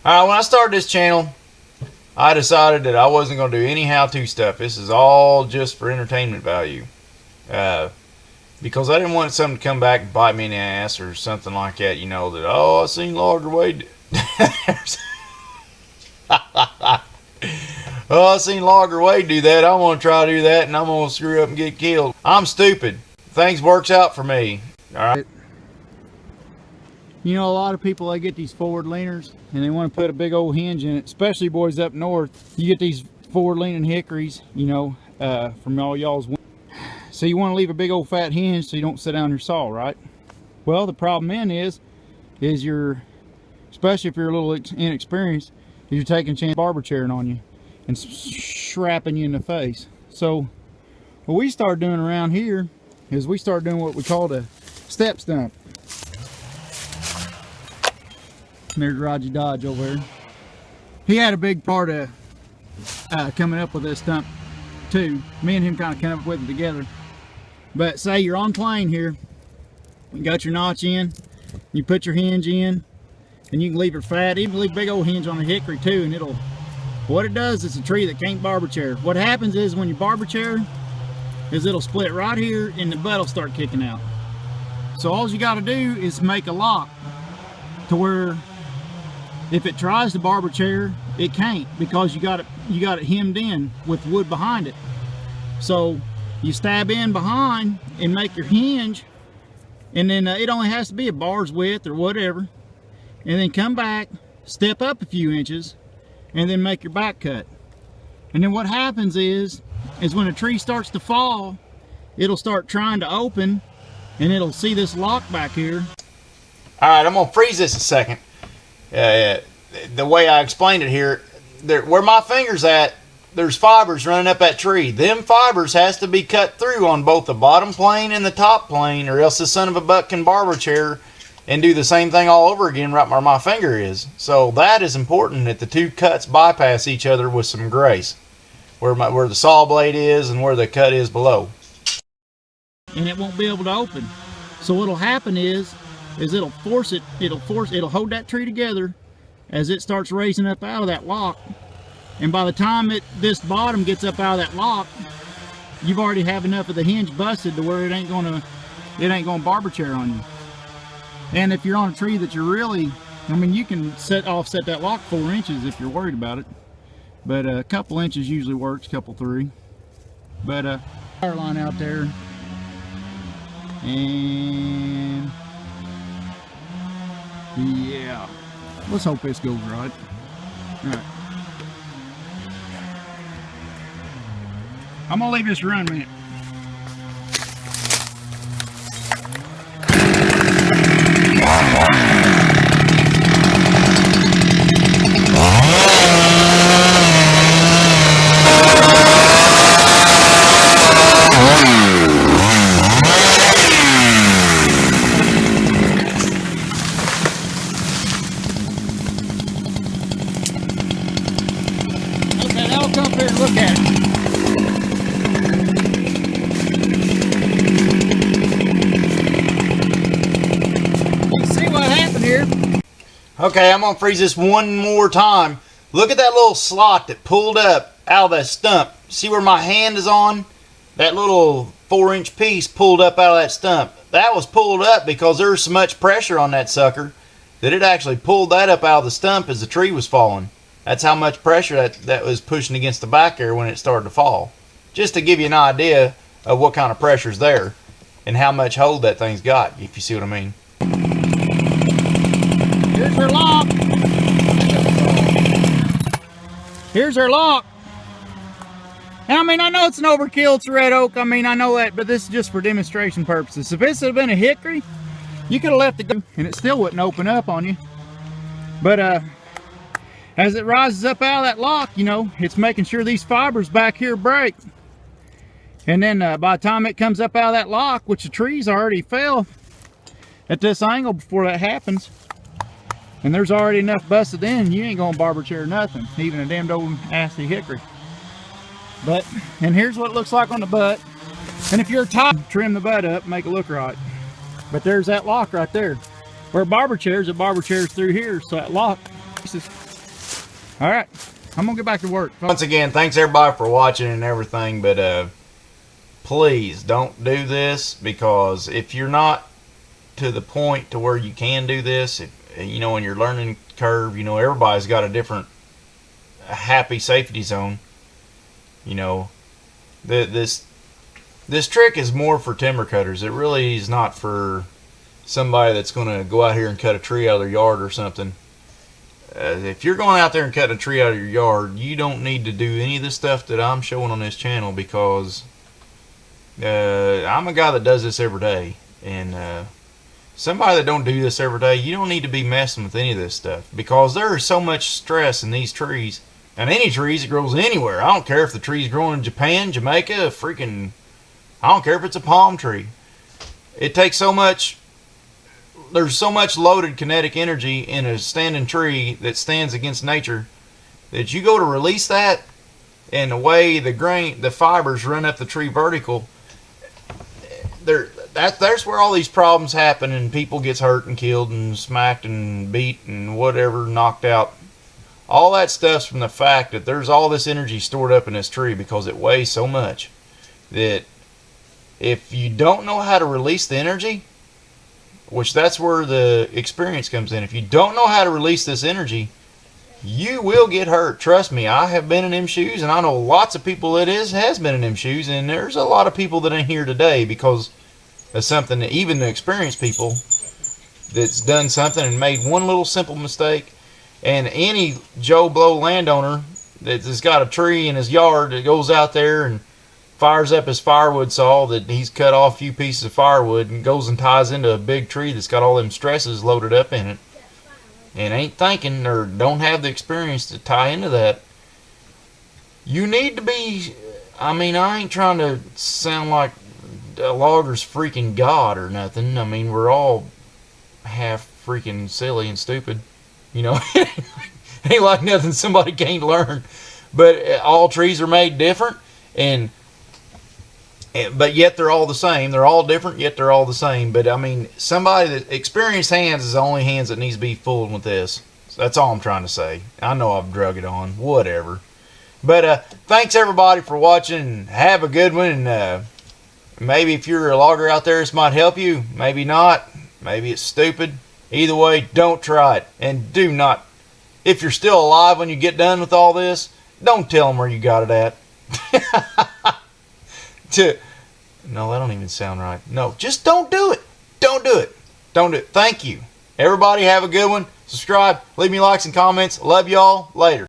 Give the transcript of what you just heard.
Alright, when I started this channel, I decided that I wasn't going to do any how-to stuff. This is all just for entertainment value. Because I didn't want something to come back and bite me in the ass or something like that, you know, that, oh, I seen Logger Wade. Oh, I seen Logger Wade do that. I want to try to do that, and I'm going to screw up and get killed. I'm stupid. Things works out for me. Alright. You know, a lot of people, they get these forward leaners and they want to put a big old hinge in it, especially boys up north. You get these forward leaning hickories, you know, from all y'all's. So you want to leave a big old fat hinge so you don't sit down your saw, right? Well, the problem is you're, especially if you're a little inexperienced, you're taking a chance barber chairing on you and strapping you in the face. So what we started doing around here is we started doing what we called a step stump. There's Roger Dodge over there. He had a big part of coming up with this stump too. Me and him kind of came up with it together. But say you're on plane here, you got your notch in, you put your hinge in, and you can leave it fat, even leave a big old hinge on a hickory too, and it'll, what it does, it's a tree that can't barber chair. What happens is when you barber chair, is it'll split right here and the butt will start kicking out. So all you got to do is make a lock to where if it tries to barber chair, it can't, because you got it hemmed in with wood behind it. So you stab in behind and make your hinge, and then it only has to be a bar's width or whatever, and then come back, step up a few inches, and then make your back cut. And then what happens is when a tree starts to fall, it'll start trying to open, and it'll see this lock back here. Alright, I'm going to freeze this a second. The way I explained it here, where my finger's at, there's fibers running up that tree. Them fibers has to be cut through on both the bottom plane and the top plane, or else the son of a buck can barber chair and do the same thing all over again right where my finger is. So that is important, that the two cuts bypass each other with some grace, where the saw blade is and where the cut is below. And it won't be able to open. So what'll happen is it'll hold that tree together as it starts raising up out of that lock, and by the time this bottom gets up out of that lock, you've already have enough of the hinge busted to where it ain't gonna barber chair on you. And if you're on a tree that you're really, I mean, you can offset that lock 4 inches if you're worried about it, but a couple inches usually works, couple 3. But wire line out there, and yeah, let's hope this goes right. All right, I'm gonna leave this run a minute. Okay, now I'll come up here and look at it. Okay, I'm going to freeze this one more time. Look at that little slot that pulled up out of that stump. See where my hand is on? That little 4-inch piece pulled up out of that stump. That was pulled up because there was so much pressure on that sucker that it actually pulled that up out of the stump as the tree was falling. That's how much pressure that was pushing against the back there when it started to fall. Just to give you an idea of what kind of pressure's there and how much hold that thing's got, if you see what I mean. Here's her lock. Here's her lock. And I mean, I know it's an overkill, it's a red oak, I mean, I know that, but this is just for demonstration purposes. If this had been a hickory, you could have left it go and it still wouldn't open up on you. But as it rises up out of that lock, you know, it's making sure these fibers back here break. And then by the time it comes up out of that lock, which the trees already fell at this angle before that happens, and there's already enough busted in, you ain't gonna barber chair nothing, even a damned old assy hickory. But, and here's what it looks like on the butt. And if you're tight, trim the butt up, make it look right. But there's that lock right there. Where barber chairs, the barber chair's through here, so that lock All right, I'm gonna get back to work. Once again, thanks everybody for watching and everything, but please don't do this, because if you're not to the point to where you can do this, you know, in your learning curve, you know, everybody's got a different happy safety zone. You know, this trick is more for timber cutters. It really is not for somebody that's going to go out here and cut a tree out of their yard or something. If you're going out there and cutting a tree out of your yard, you don't need to do any of the stuff that I'm showing on this channel, because I'm a guy that does this every day, and somebody that don't do this every day, you don't need to be messing with any of this stuff, because there is so much stress in these trees, and any trees that grows anywhere. I don't care if the tree's growing in Japan, Jamaica, freaking, I don't care if it's a palm tree. It takes so much. There's so much loaded kinetic energy in a standing tree that stands against nature, that you go to release that, and the way the fibers run up the tree vertical, there's where all these problems happen, and people gets hurt and killed and smacked and beat and whatever, knocked out. All that stuff's from the fact that there's all this energy stored up in this tree, because it weighs so much that if you don't know how to release the energy, which that's where the experience comes in. If you don't know how to release this energy, you will get hurt. Trust me, I have been in them shoes, and I know lots of people that has been in them shoes, and there's a lot of people that ain't here today because of something that even the experienced people that's done something and made one little simple mistake. And any Joe Blow landowner that's got a tree in his yard that goes out there and fires up his firewood saw that he's cut off a few pieces of firewood and goes and ties into a big tree that's got all them stresses loaded up in it, and ain't thinking or don't have the experience to tie into that. You need to be, I mean, I ain't trying to sound like a logger's freaking God or nothing. I mean, we're all half freaking silly and stupid, you know. Ain't like nothing somebody can't learn, but all trees are made different, but yet they're all the same. They're all different, yet they're all the same. But I mean, somebody that experienced hands is the only hands that needs to be fooled with this. So that's all I'm trying to say. I know I've drug it on, whatever. But thanks everybody for watching, and have a good one. And maybe if you're a logger out there, this might help you. Maybe not. Maybe it's stupid. Either way, don't try it, and do not. If you're still alive when you get done with all this, don't tell them where you got it at. No, that don't even sound right. No, just don't do it. Don't do it. Don't do it. Thank you. Everybody have a good one. Subscribe. Leave me likes and comments. Love y'all. Later.